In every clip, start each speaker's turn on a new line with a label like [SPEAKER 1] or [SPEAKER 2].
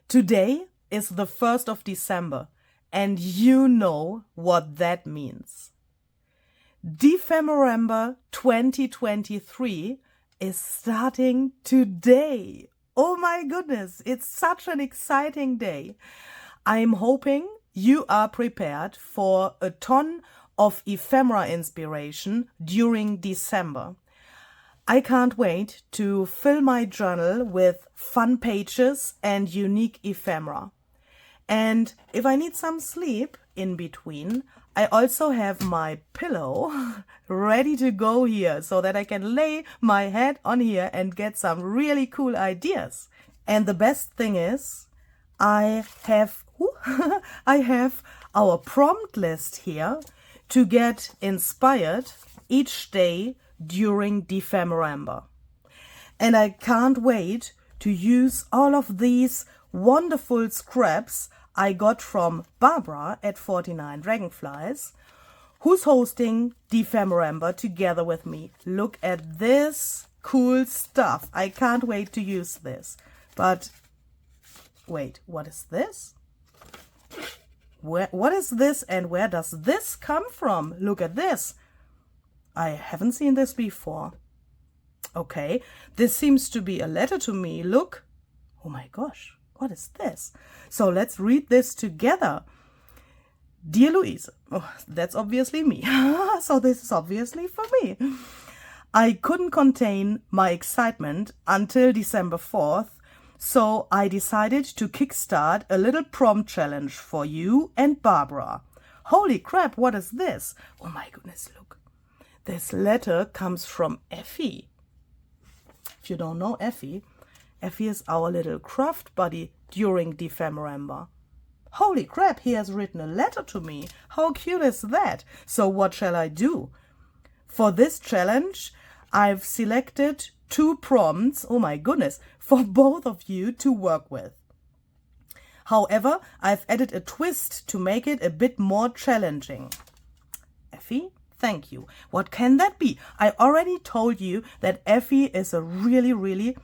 [SPEAKER 1] Today is the 1st of December, and you know what that means. Dephemerember 2023 is starting today. Oh my goodness, it's such an exciting day. I'm hoping you are prepared for a ton of ephemera inspiration during December. I can't wait to fill my journal with fun pages and unique ephemera. And if I need some sleep in between, I also have my pillow ready to go here so that I can lay my head on here and get some really cool ideas. And the best thing is, I have our prompt list here to get inspired each day during Dephemerember. And I can't wait to use all of these wonderful scraps I got from Barbara at 49 Dragonflies, who's hosting Dephemerember together with me. Look at this cool stuff. I can't wait to use this. But wait, what is this? What is this and where does this come from? Look at this. I haven't seen this before. Okay, this seems to be a letter to me. Look. Oh my gosh, what is this? So let's read this together. Dear Louise, oh, that's obviously me. So this is obviously for me. I couldn't contain my excitement until December 4th, so I decided to kickstart a little prompt challenge for you and Barbara. Holy crap, what is this? Oh my goodness, look. This letter comes from Ephy. If you don't know Ephy, Ephy is our little craft buddy during Dephemerember. Holy crap, he has written a letter to me. How cute is that? So what shall I do? For this challenge, I've selected 2 prompts, oh my goodness, for both of you to work with. However, I've added a twist to make it a bit more challenging. Ephy? Thank you. What can that be? I already told you that Ephy is a really, really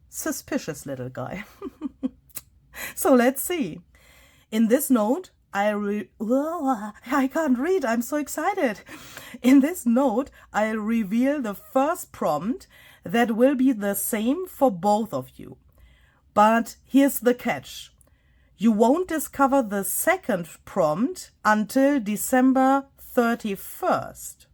[SPEAKER 1] suspicious little guy. So let's see. In this note, I can't read. I'm so excited. In this note, I'll reveal the first prompt that will be the same for both of you. But here's the catch. You won't discover the second prompt until December 31st.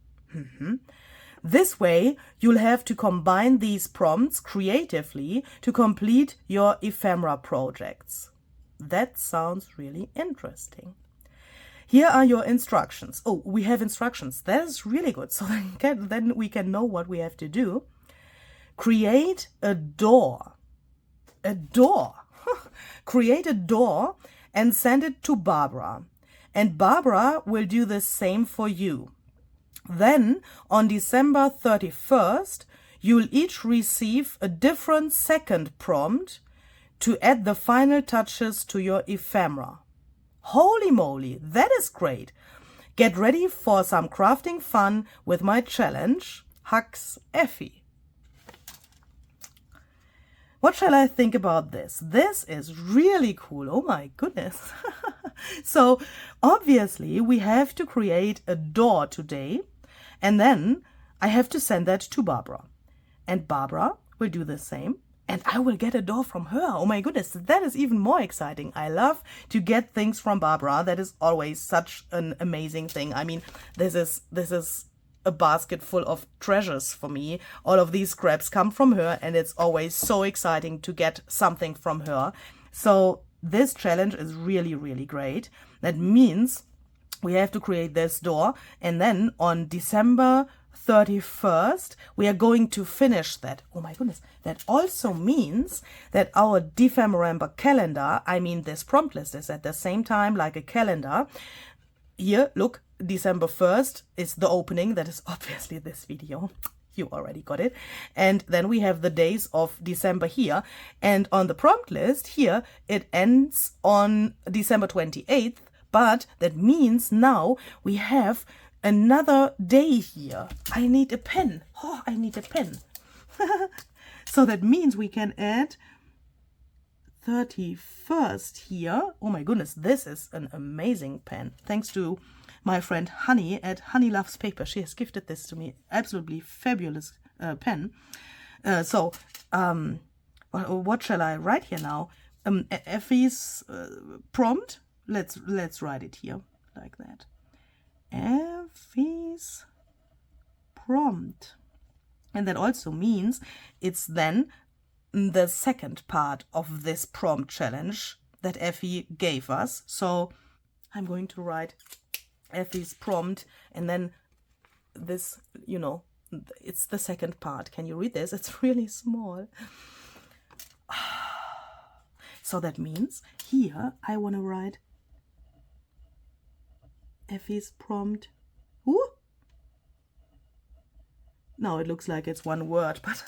[SPEAKER 1] This way, you'll have to combine these prompts creatively to complete your ephemera projects. That sounds really interesting. Here are your instructions. Oh, we have instructions. That is really good. So then we can know what we have to do. Create a door. A door. Create a door and send it to Barbara. And Barbara will do the same for you. Then, on December 31st, you'll each receive a different second prompt to add the final touches to your ephemera. Holy moly, that is great! Get ready for some crafting fun with my challenge. Hugs, Ephy. What shall I think about this? This is really cool. Oh my goodness. So obviously we have to create a door today, and then I have to send that to Barbara. And Barbara will do the same, and I will get a door from her. Oh my goodness, that is even more exciting. I love to get things from Barbara. That is always such an amazing thing. I mean, this is a basket full of treasures for me. All of these scraps come from her, and it's always so exciting to get something from her. So this challenge is really, really great. That means we have to create this door, and then on December 31st, we are going to finish that. Oh my goodness. That also means that our Dephemerember calendar, I mean this prompt list, is at the same time like a calendar. Here, look, December 1st is the opening. That is obviously this video. You already got it. And then we have the days of December here. And on the prompt list here, it ends on December 28th. But that means now we have another day here. I need a pen. Oh, I need a pen. So that means we can add 31st here. Oh my goodness, this is an amazing pen. Thanks to my friend Honey at Honey Loves Paper. She has gifted this to me. Absolutely fabulous pen. What shall I write here now? Ephy's prompt. Let's write it here like that. Ephy's prompt. And that also means it's then the second part of this prompt challenge that Ephy gave us. So I'm going to write Ephy's prompt, and then this, you know, it's the second part. Can you read this? It's really small. So that means here I want to write Ephy's prompt. Ooh. Now it looks like it's one word, but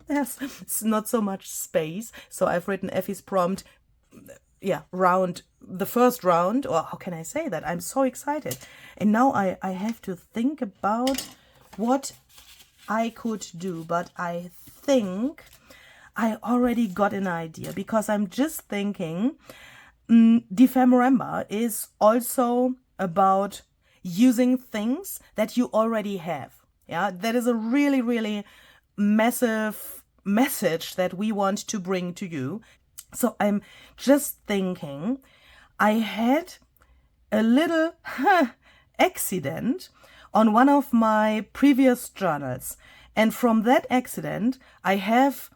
[SPEAKER 1] there's not so much space. So I've written Ephy's prompt, yeah, round, the first round, or how can I say that? I'm so excited. And now I have to think about what I could do, but I think I already got an idea, because I'm just thinking Dephemerember is also about using things that you already have. Yeah, that is a really, really massive message that we want to bring to you. So I'm just thinking, I had a little accident on one of my previous journals. And from that accident, I have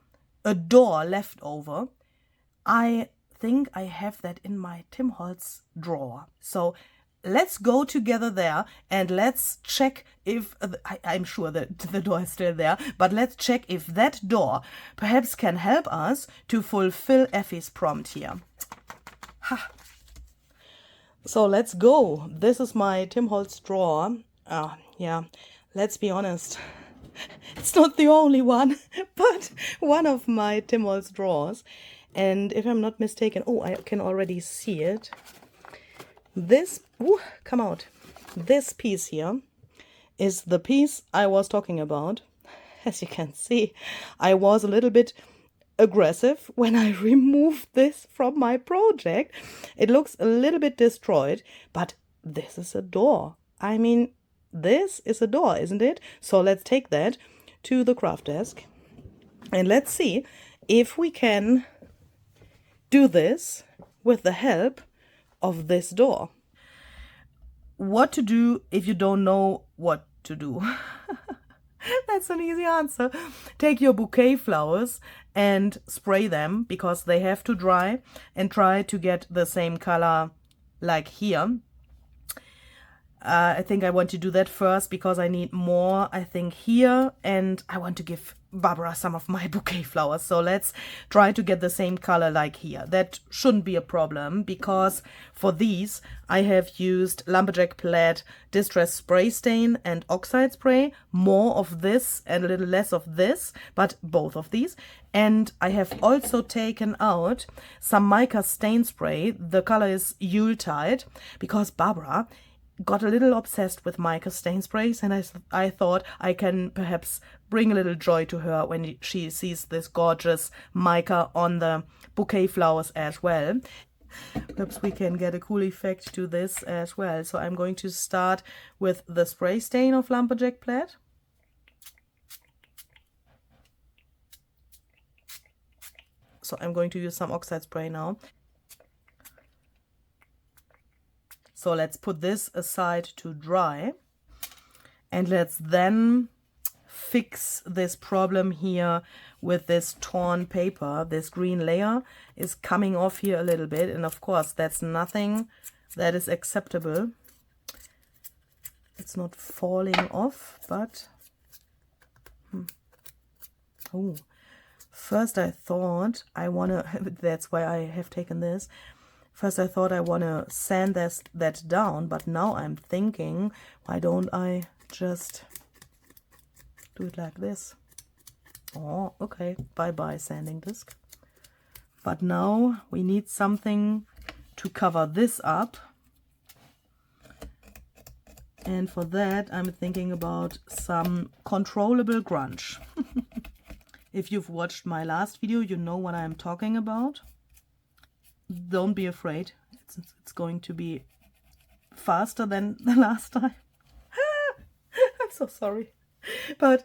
[SPEAKER 1] a door left over. I think I have that in my Tim Holtz drawer. So let's go together there and let's check if, I'm sure that the door is still there, but let's check if that door perhaps can help us to fulfill Ephy's prompt here. Ha. So let's go. This is my Tim Holtz drawer. Yeah, let's be honest. It's not the only one, but one of my Tim Holtz drawers. And if I'm not mistaken, oh, I can already see it. This, ooh, come out. This piece here is the piece I was talking about. As you can see, I was a little bit aggressive when I removed this from my project. It looks a little bit destroyed, but this is a door. I mean, this is a door, isn't it? So let's take that to the craft desk and let's see if we can do this with the help of this door. What to do if you don't know what to do? That's an easy answer. Take your bouquet flowers and spray them, because they have to dry, and try to get the same color like here. I think I want to do that first because I need more, I think, here, and I want to give Barbara some of my bouquet flowers. So let's try to get the same color like here. That shouldn't be a problem, because for these I have used Lumberjack Plaid Distress Spray Stain and Oxide Spray, more of this and a little less of this, but both of these. And I have also taken out some mica stain spray. The color is Yuletide, because Barbara got a little obsessed with mica stain sprays, and I thought I can perhaps bring a little joy to her when she sees this gorgeous mica on the bouquet flowers as well. Perhaps we can get a cool effect to this as well. So I'm going to start with the spray stain of Lumberjack Plaid. So I'm going to use some oxide spray now. So let's put this aside to dry, and let's then fix this problem here with this torn paper. This green layer is coming off here a little bit, and of course that's nothing that is acceptable. It's not falling off, but oh, first I thought I wanna, that's why I have taken this. First I thought I want to sand that down, but now I'm thinking, why don't I just do it like this? Oh, okay, bye-bye sanding disc. But now we need something to cover this up. And for that I'm thinking about some controllable grunge. If you've watched my last video, you know what I'm talking about. don't be afraid. It's going to be faster than the last time. I'm so sorry. But,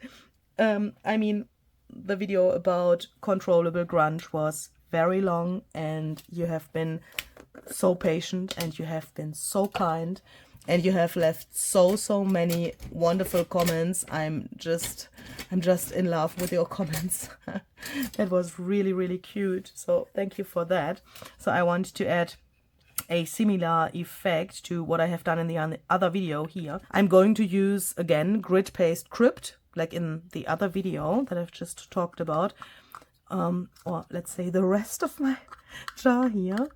[SPEAKER 1] I mean, the video about controllable grunge was very long, and you have been so patient, and you have been so kind, and you have left so many wonderful comments. I'm just in love with your comments. That was really cute, so thank you for that. So I want to add a similar effect to what I have done in the other video here. I'm going to use again grid paste crypt, like in the other video that I've just talked about, or let's say the rest of my jar here.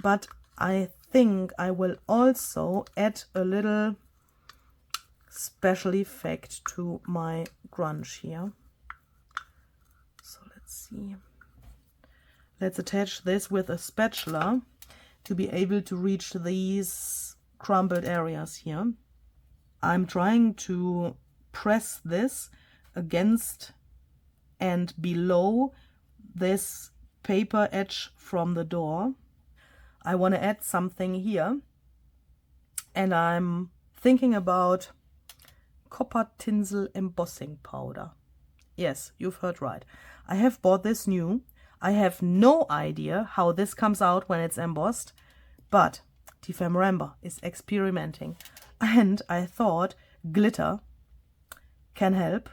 [SPEAKER 1] But I think I will also add a little special effect to my grunge here. So let's see. Let's attach this with a spatula to be able to reach these crumbled areas here. I'm trying to press this against and below this paper edge from the door. I want to add something here, and I'm thinking about copper tinsel embossing powder. Yes, you've heard right. I have bought this new. I have no idea how this comes out when it's embossed, but Dephemerember is experimenting, and I thought glitter can help,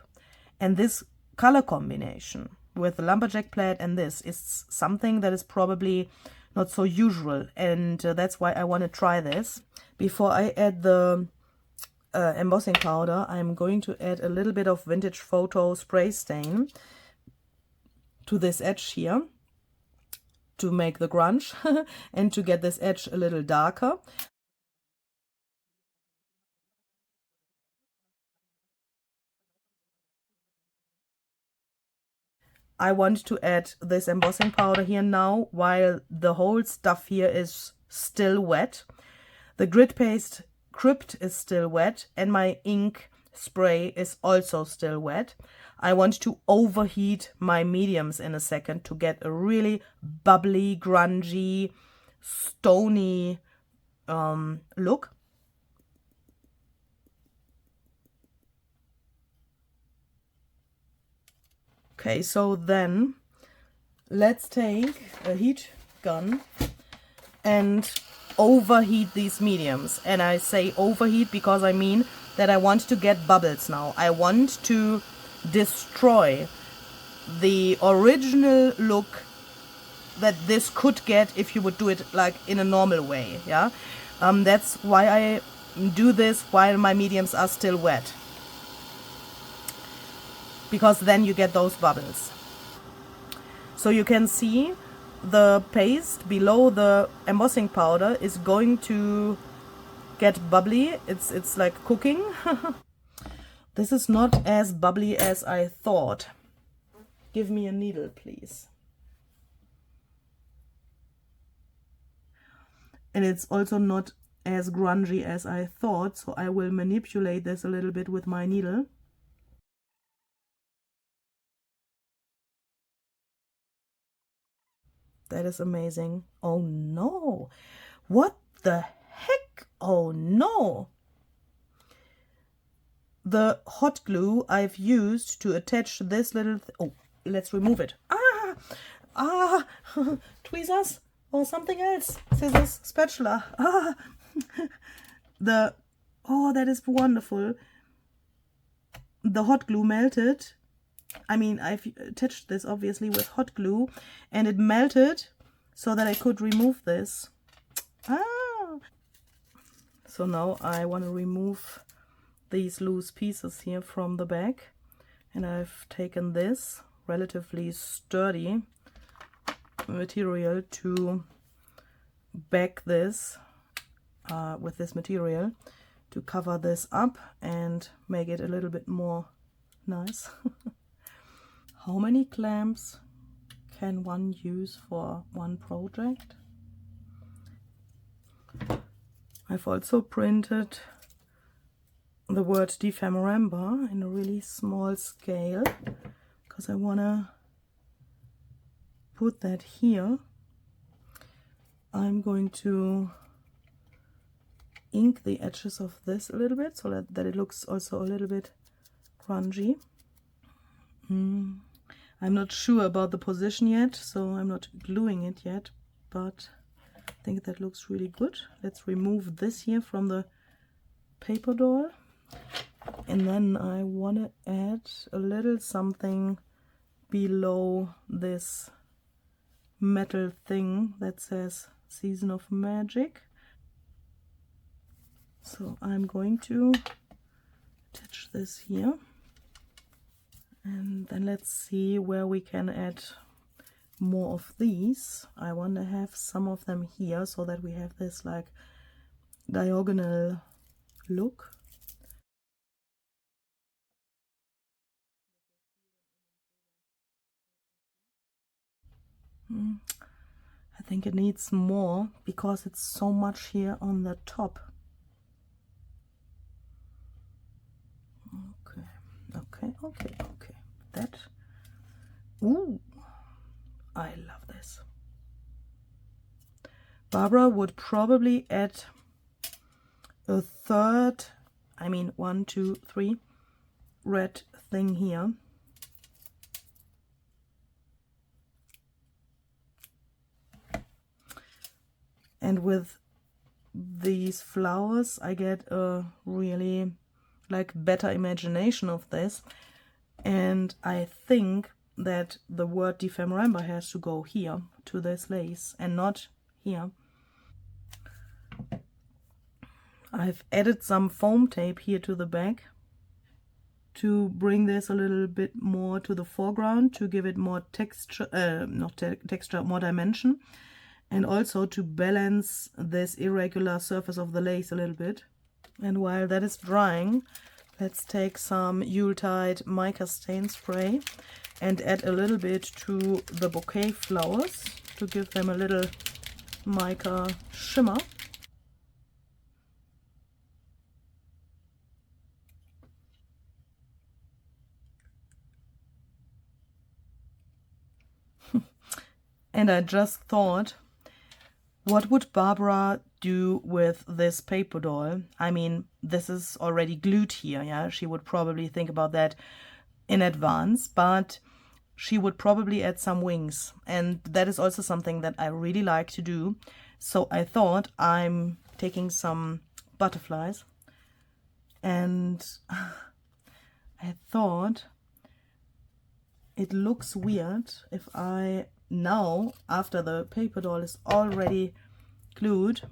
[SPEAKER 1] and this color combination with the lumberjack plaid and this is something that is probably not so usual, and that's why I want to try this. Before I add the embossing powder, I'm going to add a little bit of vintage photo spray stain to this edge here to make the grunge and to get this edge a little darker. I want to add this embossing powder here now while the whole stuff here is still wet. The grid paste crypt is still wet, and my ink spray is also still wet. I want to overheat my mediums in a second to get a really bubbly, grungy, stony look. Okay, so then let's take a heat gun and overheat these mediums. And I say overheat because I mean that I want to get bubbles now. I want to destroy the original look that this could get if you would do it like in a normal way. Yeah, that's why I do this while my mediums are still wet, because then you get those bubbles. So you can see the paste below the embossing powder is going to get bubbly. It's like cooking. This is not as bubbly as I thought. Give me a needle, please. And it's also not as grungy as I thought, so I will manipulate this a little bit with my needle. That is amazing. Oh no! What the heck? Oh no! The hot glue I've used to attach this little oh, let's remove it. Tweezers or something else. Scissors, spatula. Oh, that is wonderful. The hot glue melted. I mean, I've attached this obviously with hot glue, and it melted so that I could remove this. So now I want to remove these loose pieces here from the back, and I've taken this relatively sturdy material to back this with this material to cover this up and make it a little bit more nice. How many clamps can one use for one project? I've also printed the word Dephemerember in a really small scale because I want to put that here I'm going to ink the edges of this a little bit so that it looks also a little bit grungy. I'm not sure about the position yet, so I'm not gluing it yet, but I think that looks really good. Let's remove this here from the paper doll, and then I want to add a little something below this metal thing that says Season of Magic. So I'm going to attach this here, and then let's see where we can add more of these. I want to have some of them here so that we have this like diagonal look. I think it needs more because it's so much here on the top. Okay. That. Ooh, I love this. Barbara would probably add a third, I mean 1, 2, 3 red thing here. And with these flowers I get a really like better imagination of this, and I think that the word Dephemerember has to go here to this lace and not here. I've added some foam tape here to the back to bring this a little bit more to the foreground, to give it more texture, more dimension, and also to balance this irregular surface of the lace a little bit. And while that is drying, let's take some Yuletide mica stain spray and add a little bit to the bouquet flowers to give them a little mica shimmer. And I just thought, what would Barbara do with this paper doll? I mean, this is already glued here, yeah? She would probably think about that in advance, but she would probably add some wings. And that is also something that I really like to do. So I thought I'm taking some butterflies, and I thought it looks weird if I now, after the paper doll is already glued,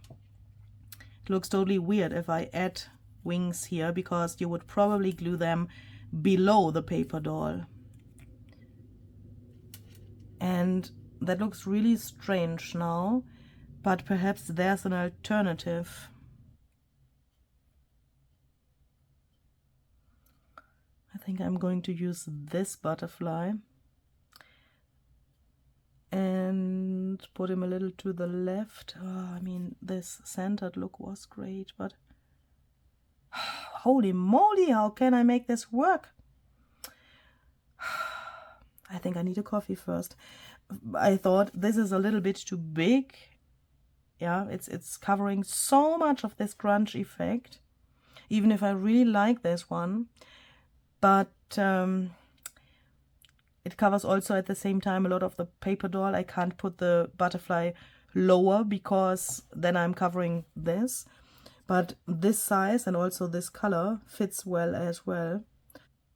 [SPEAKER 1] it looks totally weird if I add wings here, because you would probably glue them below the paper doll. And that looks really strange now, but perhaps there's an alternative. I think I'm going to use this butterfly and put him a little to the left. I mean, this centered look was great, but holy moly, how can I make this work? I think I need a coffee first. I thought this is a little bit too big. Yeah, it's covering so much of this grunge effect, even if I really like this one. But it covers also at the same time a lot of the paper doll. I can't put the butterfly lower because then I'm covering this. But this size and also this color fits well as well.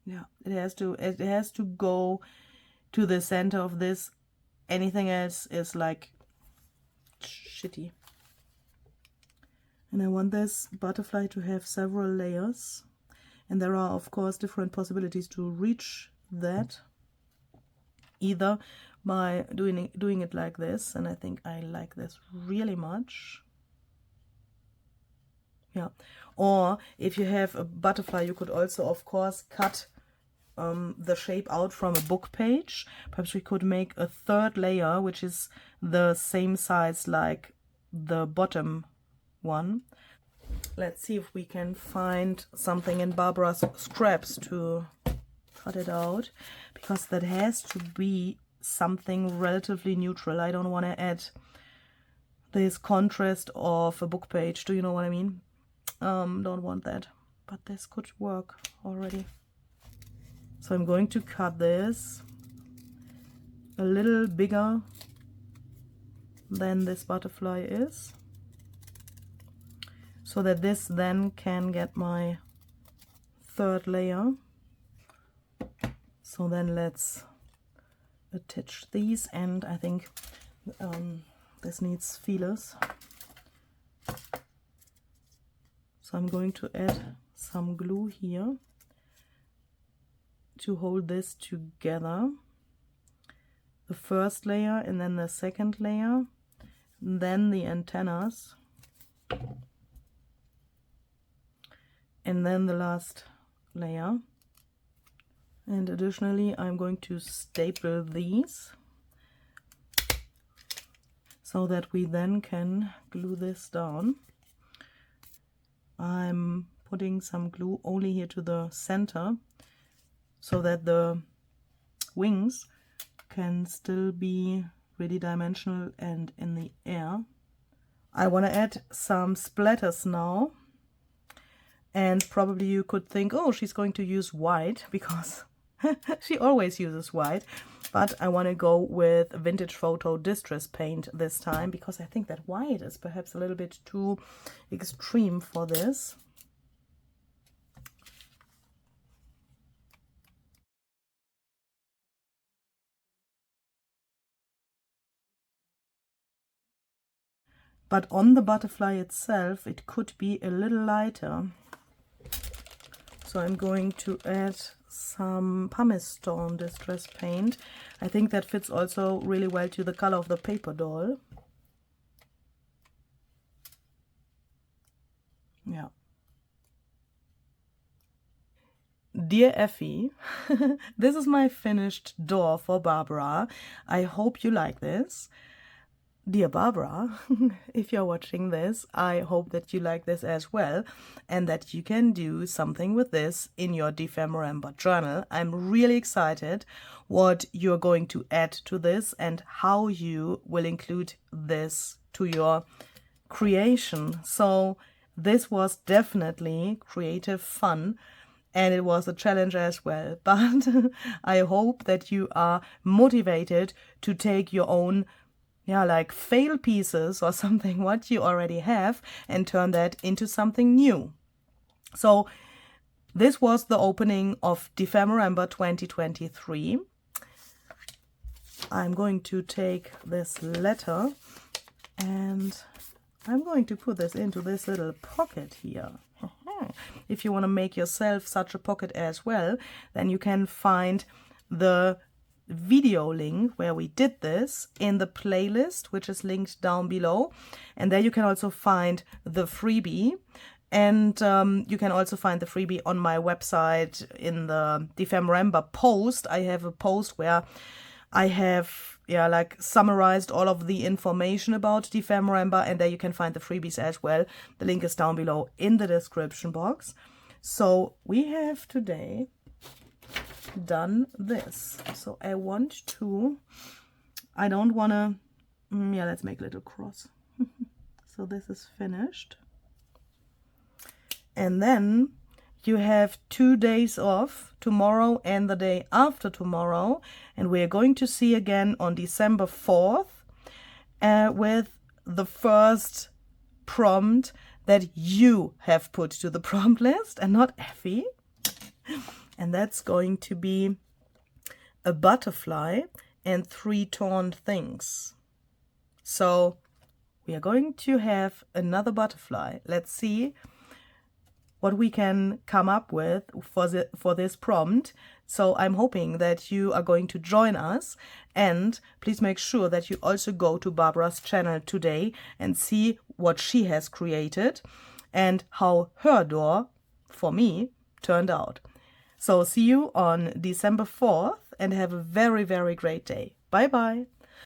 [SPEAKER 1] Yeah, it has to go to the center of this. Anything else is like shitty. And I want this butterfly to have several layers. And there are, of course, different possibilities to reach that. Either by doing it like this, and I think I like this really much. Yeah. Or if you have a butterfly, you could also, of course, cut the shape out from a book page. Perhaps we could make a third layer, which is the same size like the bottom one. Let's see if we can find something in Barbara's scraps to cut it out, because that has to be something relatively neutral. I don't want to add this contrast of a book page. Do you know what I mean? Don't want that, but this could work already. So I'm going to cut this a little bigger than this butterfly is, so that this then can get my third layer. So then let's attach these, and I think this needs feelers. So I'm going to add some glue here to hold this together. The first layer and then the second layer, and then the antennas, and then the last layer. And additionally, I'm going to staple these so that we then can glue this down. I'm putting some glue only here to the center so that the wings can still be really dimensional and in the air. I want to add some splatters now, and probably you could think, oh, she's going to use white, because she always uses white, but I want to go with Vintage Photo Distress Paint this time, because I think that white is perhaps a little bit too extreme for this. But on the butterfly itself, it could be a little lighter. So I'm going to add some pumice stone distress paint. I think that fits also really well to the color of the paper doll. Yeah. Dear Ephy, this is my finished door for Barbara. I hope you like this. Dear Barbara, if you're watching this, I hope that you like this as well, and that you can do something with this in your Dephemerember journal. I'm really excited what you're going to add to this and how you will include this to your creation. So this was definitely creative fun, and it was a challenge as well. But I hope that you are motivated to take your own like fail pieces or something what you already have and turn that into something new. So this was the opening of Dephemerember 2023. I'm going to take this letter and I'm going to put this into this little pocket here. If you want to make yourself such a pocket as well, then you can find the video link where we did this in the playlist, which is linked down below, and there you can also find the freebie, and you can also find the freebie on my website in the Dephemerember post. I have a post where I have like summarized all of the information about Dephemerember, and there you can find the freebies as well. The link is down below in the description box. So we have today done this. So I don't want to, let's make a little cross. So this is finished. And then you have 2 days off, tomorrow and the day after tomorrow. And we're going to see again on December 4th with the first prompt that you have put to the prompt list and not Ephy. And that's going to be a butterfly and 3 torn things. So we are going to have another butterfly. Let's see what we can come up with for this prompt. So I'm hoping that you are going to join us, and please make sure that you also go to Barbara's channel today and see what she has created and how her door, for me, turned out. So see you on December 4th and have a very, very great day. Bye bye.